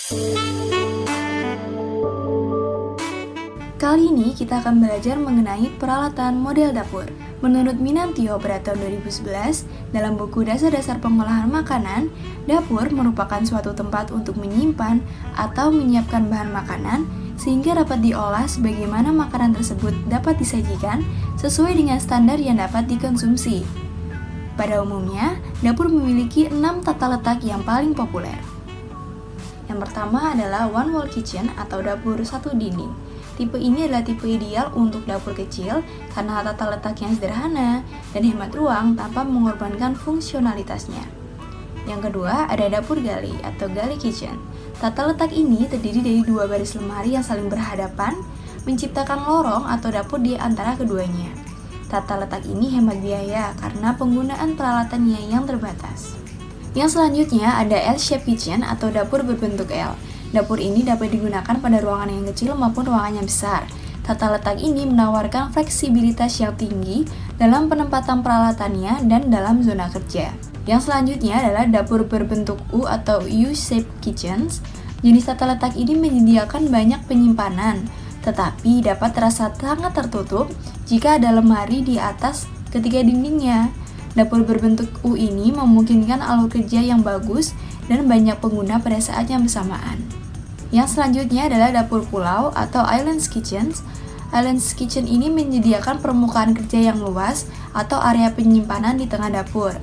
Kali ini kita akan belajar mengenai peralatan model dapur. Menurut Minantio pada tahun 2011, dalam buku Dasar-Dasar Pengolahan Makanan, dapur merupakan suatu tempat untuk menyimpan atau menyiapkan bahan makanan sehingga dapat diolah sebagaimana makanan tersebut dapat disajikan sesuai dengan standar yang dapat dikonsumsi. Pada umumnya, dapur memiliki 6 tata letak yang paling populer. Yang pertama adalah one wall kitchen atau dapur satu dinding. Tipe ini adalah tipe ideal untuk dapur kecil karena tata letaknya sederhana dan hemat ruang tanpa mengorbankan fungsionalitasnya. Yang kedua ada dapur gali atau gali kitchen. Tata letak ini terdiri dari 2 baris lemari yang saling berhadapan, menciptakan lorong atau dapur di antara keduanya. Tata letak ini hemat biaya karena penggunaan peralatannya yang terbatas. Yang selanjutnya ada L-shaped kitchen atau dapur berbentuk L. Dapur ini dapat digunakan pada ruangan yang kecil maupun ruangan yang besar. Tata letak ini menawarkan fleksibilitas yang tinggi dalam penempatan peralatannya dan dalam zona kerja. Yang selanjutnya adalah dapur berbentuk U atau U-shaped kitchens. Jenis tata letak ini menyediakan banyak penyimpanan, tetapi dapat terasa sangat tertutup jika ada lemari di atas ketiga dindingnya. Dapur berbentuk U ini memungkinkan alur kerja yang bagus dan banyak pengguna pada saat yang bersamaan. Yang selanjutnya adalah dapur pulau atau islands kitchens. Islands kitchen ini menyediakan permukaan kerja yang luas atau area penyimpanan di tengah dapur.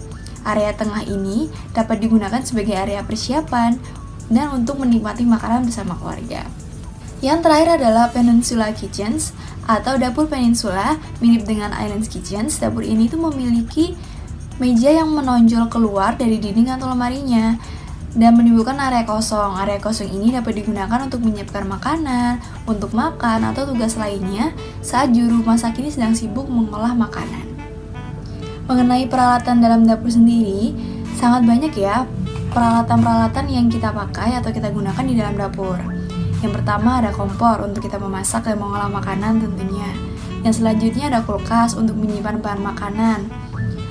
Area tengah ini dapat digunakan sebagai area persiapan dan untuk menikmati makanan bersama keluarga. Yang terakhir adalah peninsula kitchens atau dapur peninsula mirip dengan islands kitchens. Dapur ini tuh memiliki meja yang menonjol keluar dari dinding atau lemarinya dan menimbulkan area kosong. Area kosong ini dapat digunakan untuk menyiapkan makanan, untuk makan, atau tugas lainnya saat juru masak ini sedang sibuk mengolah makanan. Mengenai peralatan dalam dapur sendiri, sangat banyak ya peralatan-peralatan yang kita pakai atau kita gunakan di dalam dapur. Yang pertama ada kompor untuk kita memasak dan mengolah makanan tentunya. Yang selanjutnya ada kulkas untuk menyimpan bahan makanan.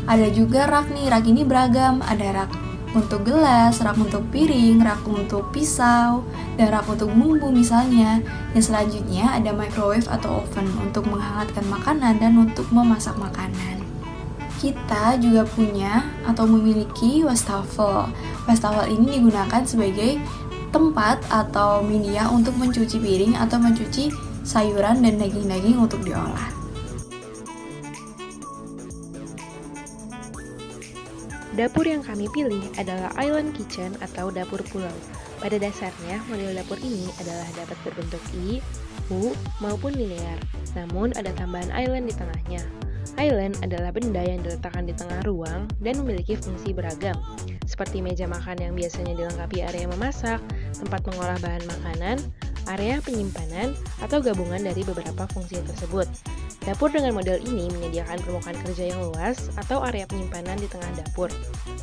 Ada juga rak nih, rak ini beragam, ada rak untuk gelas, rak untuk piring, rak untuk pisau, dan rak untuk bumbu misalnya. Yang selanjutnya ada microwave atau oven untuk menghangatkan makanan dan untuk memasak makanan. Kita juga punya atau memiliki wastafel. Wastafel ini digunakan sebagai tempat atau media untuk mencuci piring atau mencuci sayuran dan daging-daging untuk diolah. Dapur yang kami pilih adalah island kitchen atau dapur pulau. Pada dasarnya, model dapur ini adalah dapat berbentuk I, U, maupun linear. Namun, ada tambahan island di tengahnya. Island adalah benda yang diletakkan di tengah ruang dan memiliki fungsi beragam, seperti meja makan yang biasanya dilengkapi area memasak, tempat mengolah bahan makanan, area penyimpanan, atau gabungan dari beberapa fungsi tersebut. Dapur dengan model ini menyediakan permukaan kerja yang luas atau area penyimpanan di tengah dapur.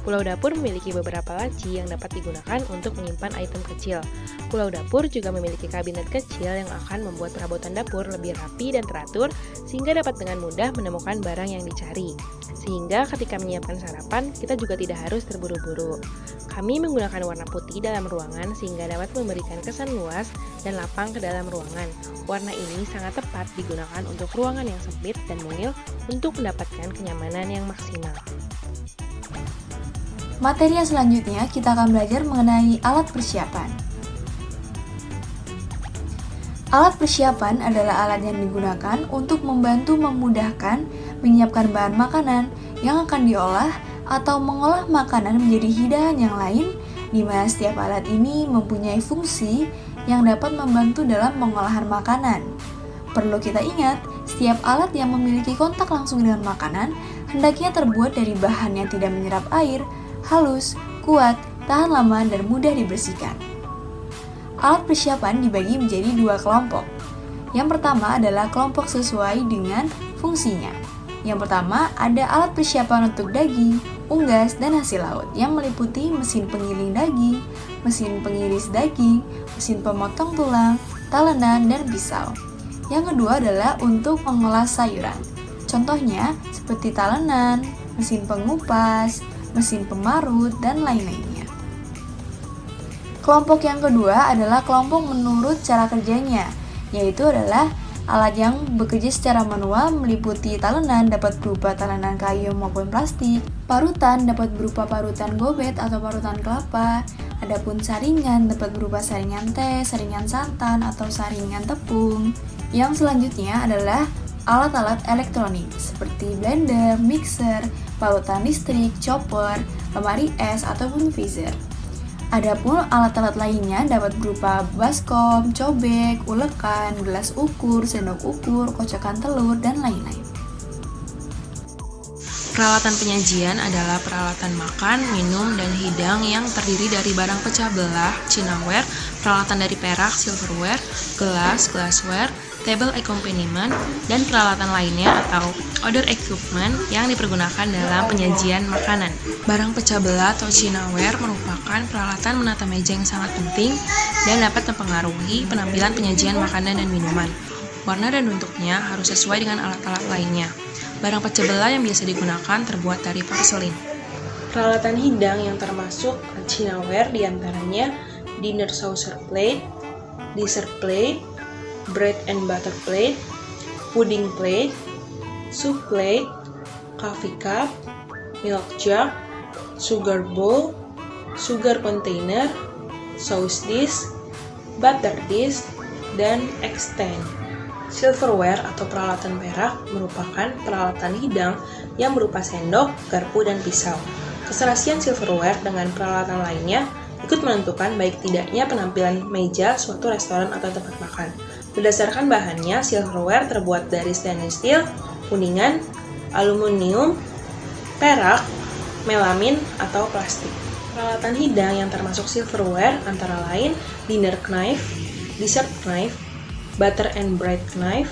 Pulau dapur memiliki beberapa laci yang dapat digunakan untuk menyimpan item kecil. Pulau dapur juga memiliki kabinet kecil yang akan membuat perabotan dapur lebih rapi dan teratur sehingga dapat dengan mudah menemukan barang yang dicari. Sehingga ketika menyiapkan sarapan, kita juga tidak harus terburu-buru. Kami menggunakan warna putih dalam ruangan sehingga dapat memberikan kesan luas dan lapang ke dalam ruangan. Warna ini sangat tepat digunakan untuk ruangan yang sempit dan mungil untuk mendapatkan kenyamanan yang maksimal. Materi yang selanjutnya kita akan belajar mengenai alat persiapan. Alat persiapan adalah alat yang digunakan untuk membantu memudahkan menyiapkan bahan makanan yang akan diolah atau mengolah makanan menjadi hidangan yang lain, di mana setiap alat ini mempunyai fungsi yang dapat membantu dalam pengolahan makanan. Perlu kita ingat, setiap alat yang memiliki kontak langsung dengan makanan hendaknya terbuat dari bahan yang tidak menyerap air, halus, kuat, tahan lama, dan mudah dibersihkan. Alat persiapan dibagi menjadi 2 kelompok. Yang pertama adalah kelompok sesuai dengan fungsinya. Yang pertama ada alat persiapan untuk daging, unggas, dan hasil laut yang meliputi mesin penggiling daging, mesin pengiris daging, mesin pemotong tulang, talenan, dan pisau. Yang kedua adalah untuk mengolah sayuran. Contohnya seperti talenan, mesin pengupas, mesin pemarut, dan lain-lainnya. Kelompok yang kedua adalah kelompok menurut cara kerjanya, yaitu adalah alat yang bekerja secara manual meliputi talenan dapat berupa talenan kayu maupun plastik, parutan dapat berupa parutan gobet atau parutan kelapa, adapun saringan dapat berupa saringan teh, saringan santan, atau saringan tepung. Yang selanjutnya adalah alat-alat elektronik seperti blender, mixer, parutan listrik, chopper, lemari es, ataupun freezer. Adapun alat-alat lainnya dapat berupa baskom, cobek, ulekan, gelas ukur, sendok ukur, kocokan telur, dan lain-lain. Peralatan penyajian adalah peralatan makan, minum, dan hidang yang terdiri dari barang pecah belah, cinaware, peralatan dari perak, silverware, gelas, glassware, table accompaniment, dan peralatan lainnya atau other equipment yang dipergunakan dalam penyajian makanan. Barang pecah belah atau cinaware merupakan peralatan menata meja yang sangat penting dan dapat mempengaruhi penampilan penyajian makanan dan minuman. Warna dan bentuknya harus sesuai dengan alat-alat lainnya. Barang pecah belah yang biasa digunakan terbuat dari porselin. Peralatan hidang yang termasuk cinaware diantaranya dinner saucer plate, dessert plate, bread and butter plate, pudding plate, soup plate, coffee cup, milk jug, sugar bowl, sugar container, sauce dish, butter dish, dan extend. Silverware atau peralatan perak merupakan peralatan hidang yang berupa sendok, garpu, dan pisau. Keserasian silverware dengan peralatan lainnya ikut menentukan baik tidaknya penampilan meja suatu restoran atau tempat makan. Berdasarkan bahannya, silverware terbuat dari stainless steel, kuningan, aluminium, perak, melamin, atau plastik. Peralatan hidang yang termasuk silverware antara lain dinner knife, dessert knife, butter and bread knife,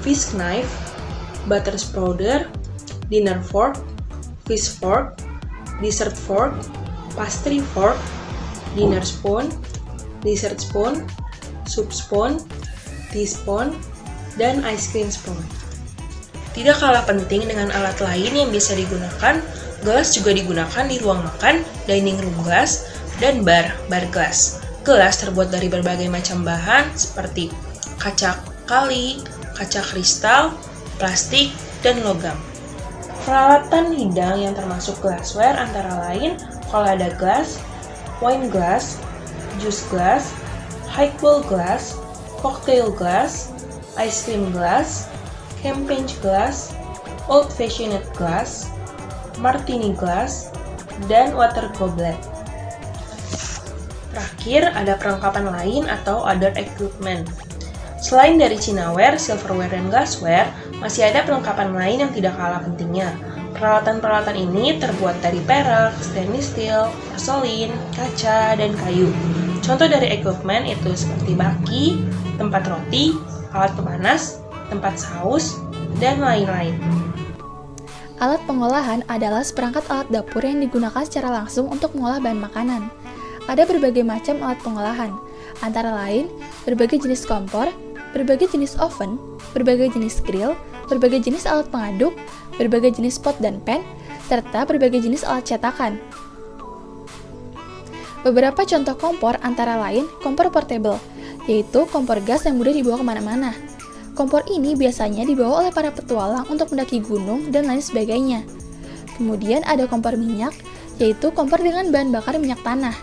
fish knife, butter sprouder, dinner fork, fish fork, dessert fork, pastry fork, dinner spoon, dessert spoon, soup spoon, teaspoon, dan ice cream spoon. Tidak kalah penting dengan alat lain yang bisa digunakan, gelas juga digunakan di ruang makan, dining room glass, dan bar glass. Gelas terbuat dari berbagai macam bahan seperti kaca kali, kaca kristal, plastik, dan logam. Peralatan hidang yang termasuk glassware antara lain Colada glass, wine glass, juice glass, highball glass, cocktail glass, ice cream glass, champagne glass, old-fashioned glass, martini glass, dan water goblet. Terakhir, ada perlengkapan lain atau other equipment. Selain dari cinaware, silverware, dan glassware, masih ada perlengkapan lain yang tidak kalah pentingnya. Peralatan-peralatan ini terbuat dari perak, stainless steel, porselin, kaca, dan kayu. Contoh dari equipment itu seperti baki, tempat roti, alat pemanas, tempat saus, dan lain-lain. Alat pengolahan adalah seperangkat alat dapur yang digunakan secara langsung untuk mengolah bahan makanan. Ada berbagai macam alat pengolahan, antara lain berbagai jenis kompor, berbagai jenis oven, berbagai jenis grill, berbagai jenis alat pengaduk, berbagai jenis pot dan pan, serta berbagai jenis alat cetakan. Beberapa contoh kompor antara lain kompor portable, yaitu kompor gas yang mudah dibawa kemana-mana. Kompor ini biasanya dibawa oleh para petualang untuk mendaki gunung dan lain sebagainya. Kemudian ada kompor minyak, yaitu kompor dengan bahan bakar minyak tanah.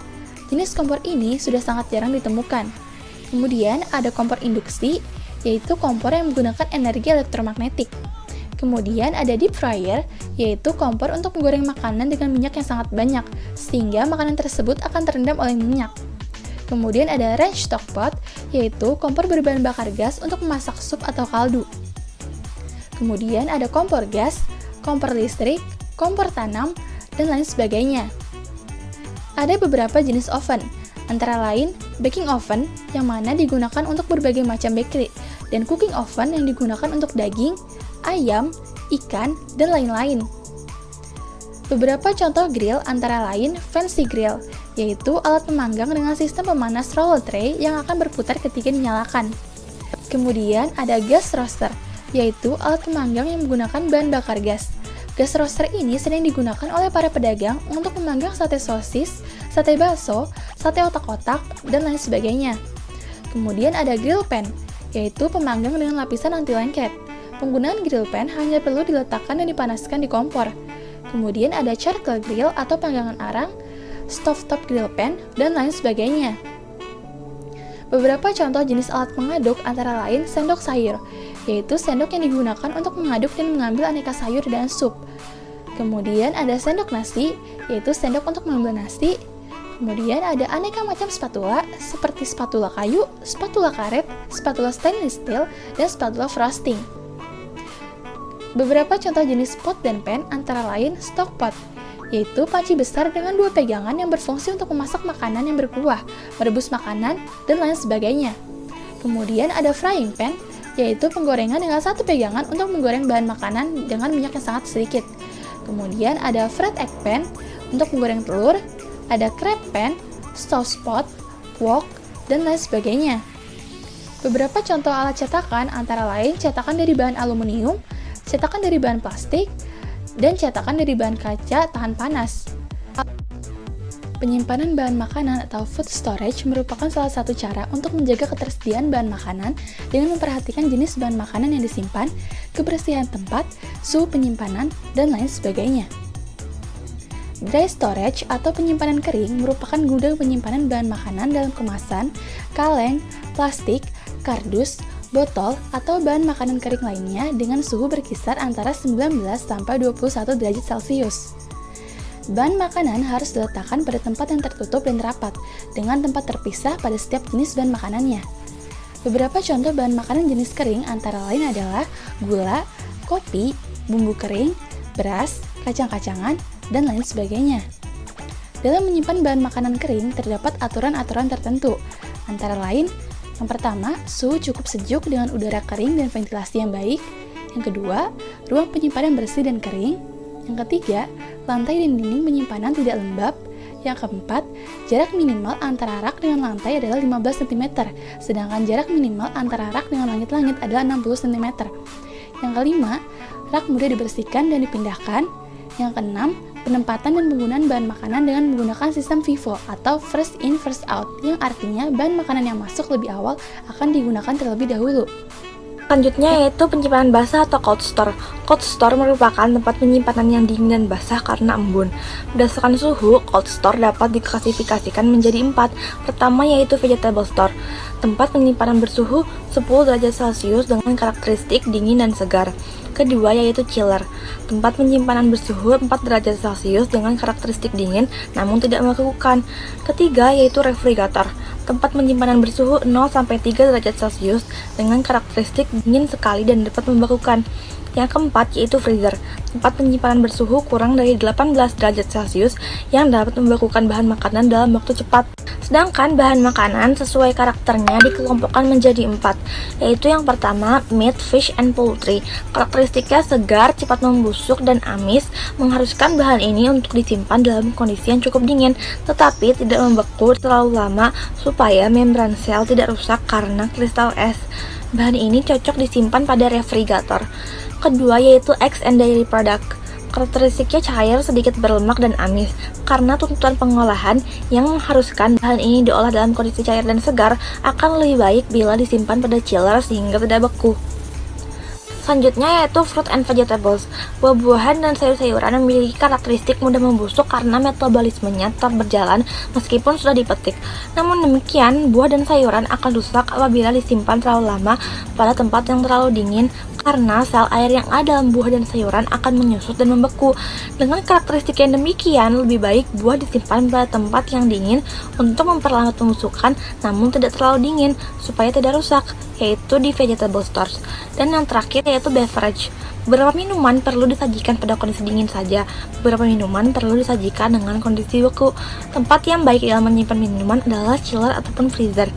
Jenis kompor ini sudah sangat jarang ditemukan. Kemudian ada kompor induksi, yaitu kompor yang menggunakan energi elektromagnetik. Kemudian ada deep fryer, yaitu kompor untuk menggoreng makanan dengan minyak yang sangat banyak, sehingga makanan tersebut akan terendam oleh minyak. Kemudian ada range stockpot, yaitu kompor berbahan bakar gas untuk memasak sup atau kaldu. Kemudian ada kompor gas, kompor listrik, kompor tanam, dan lain sebagainya. Ada beberapa jenis oven, antara lain baking oven yang mana digunakan untuk berbagai macam bakery, dan cooking oven yang digunakan untuk daging, ayam, ikan, dan lain-lain. Beberapa contoh grill antara lain fancy grill, yaitu alat pemanggang dengan sistem pemanas roller tray yang akan berputar ketika dinyalakan. Kemudian ada gas roaster, yaitu alat pemanggang yang menggunakan bahan bakar gas. Gas roaster ini sering digunakan oleh para pedagang untuk memanggang sate sosis, sate bakso, sate otak-otak, dan lain sebagainya. Kemudian ada grill pan, yaitu pemanggang dengan lapisan anti lengket. Penggunaan grill pan hanya perlu diletakkan dan dipanaskan di kompor. Kemudian ada charcoal grill atau panggangan arang, stovetop grill pan, dan lain sebagainya. Beberapa contoh jenis alat pengaduk antara lain sendok sayur, yaitu sendok yang digunakan untuk mengaduk dan mengambil aneka sayur dan sup. Kemudian ada sendok nasi, yaitu sendok untuk mengambil nasi. Kemudian ada aneka macam spatula, seperti spatula kayu, spatula karet, spatula stainless steel, dan spatula frosting. Beberapa contoh jenis pot dan pan antara lain stock pot, yaitu panci besar dengan dua pegangan yang berfungsi untuk memasak makanan yang berkuah, merebus makanan, dan lain sebagainya. Kemudian ada frying pan, yaitu penggorengan dengan satu pegangan untuk menggoreng bahan makanan dengan minyak yang sangat sedikit. Kemudian ada fried egg pan untuk menggoreng telur, ada crab pan, saucepot, wok, dan lain sebagainya. Beberapa contoh alat cetakan antara lain cetakan dari bahan aluminium, cetakan dari bahan plastik, dan cetakan dari bahan kaca tahan panas. Penyimpanan bahan makanan atau food storage merupakan salah satu cara untuk menjaga ketersediaan bahan makanan dengan memperhatikan jenis bahan makanan yang disimpan, kebersihan tempat, suhu penyimpanan, dan lain sebagainya. Dry storage atau penyimpanan kering merupakan gudang penyimpanan bahan makanan dalam kemasan, kaleng, plastik, kardus, botol, atau bahan makanan kering lainnya dengan suhu berkisar antara 19 sampai 21 derajat Celcius. Bahan makanan harus diletakkan pada tempat yang tertutup dan rapat, dengan tempat terpisah pada setiap jenis bahan makanannya. Beberapa contoh bahan makanan jenis kering antara lain adalah gula, kopi, bumbu kering, beras, kacang-kacangan, dan lain sebagainya. Dalam menyimpan bahan makanan kering, terdapat aturan-aturan tertentu, antara lain, yang pertama, suhu cukup sejuk dengan udara kering dan ventilasi yang baik. Yang kedua, ruang penyimpanan bersih dan kering. Yang ketiga, lantai dan dinding penyimpanan tidak lembab. Yang keempat, jarak minimal antara rak dengan lantai adalah 15 cm, sedangkan jarak minimal antara rak dengan langit-langit adalah 60 cm. Yang kelima, rak mudah dibersihkan dan dipindahkan. Yang keenam, penempatan dan penggunaan bahan makanan dengan menggunakan sistem FIFO atau first in first out, yang artinya bahan makanan yang masuk lebih awal akan digunakan terlebih dahulu. Selanjutnya yaitu penyimpanan basah atau cold store. Cold store merupakan tempat penyimpanan yang dingin dan basah karena embun. Berdasarkan suhu, cold store dapat diklasifikasikan menjadi 4. Pertama yaitu vegetable store, tempat penyimpanan bersuhu 10 derajat Celcius dengan karakteristik dingin dan segar. Kedua yaitu chiller, tempat penyimpanan bersuhu 4 derajat Celcius dengan karakteristik dingin namun tidak membekukan. Ketiga yaitu refrigerator, tempat penyimpanan bersuhu 0-3 derajat Celcius dengan karakteristik dingin sekali dan dapat membekukan. Yang keempat yaitu freezer, tempat penyimpanan bersuhu kurang dari 18 derajat Celcius yang dapat membekukan bahan makanan dalam waktu cepat. Sedangkan bahan makanan sesuai karakternya dikelompokkan menjadi 4, yaitu yang pertama meat, fish, and poultry. Karakteristiknya segar, cepat membusuk, dan amis, mengharuskan bahan ini untuk disimpan dalam kondisi yang cukup dingin, tetapi tidak membeku terlalu lama supaya membran sel tidak rusak karena kristal es. Bahan ini cocok disimpan pada refrigerator. Kedua yaitu eggs and dairy product. Karakteristiknya cair, sedikit berlemak, dan amis. Karena tuntutan pengolahan yang mengharuskan bahan ini diolah dalam kondisi cair dan segar, akan lebih baik bila disimpan pada chiller sehingga tidak beku. Selanjutnya yaitu fruit and vegetables. Buah-buahan dan sayur-sayuran memiliki karakteristik mudah membusuk karena metabolismenya tetap berjalan meskipun sudah dipetik. Namun demikian, buah dan sayuran akan rusak apabila disimpan terlalu lama pada tempat yang terlalu dingin karena sel air yang ada dalam buah dan sayuran akan menyusut dan membeku. Dengan karakteristik yang demikian, lebih baik buah disimpan pada tempat yang dingin untuk memperlambat pembusukan namun tidak terlalu dingin supaya tidak rusak, yaitu di vegetable stores. Dan yang terakhir yaitu beverage. Beberapa minuman perlu disajikan pada kondisi dingin saja, beberapa minuman perlu disajikan dengan kondisi beku. Tempat yang baik dalam menyimpan minuman adalah chiller ataupun freezer.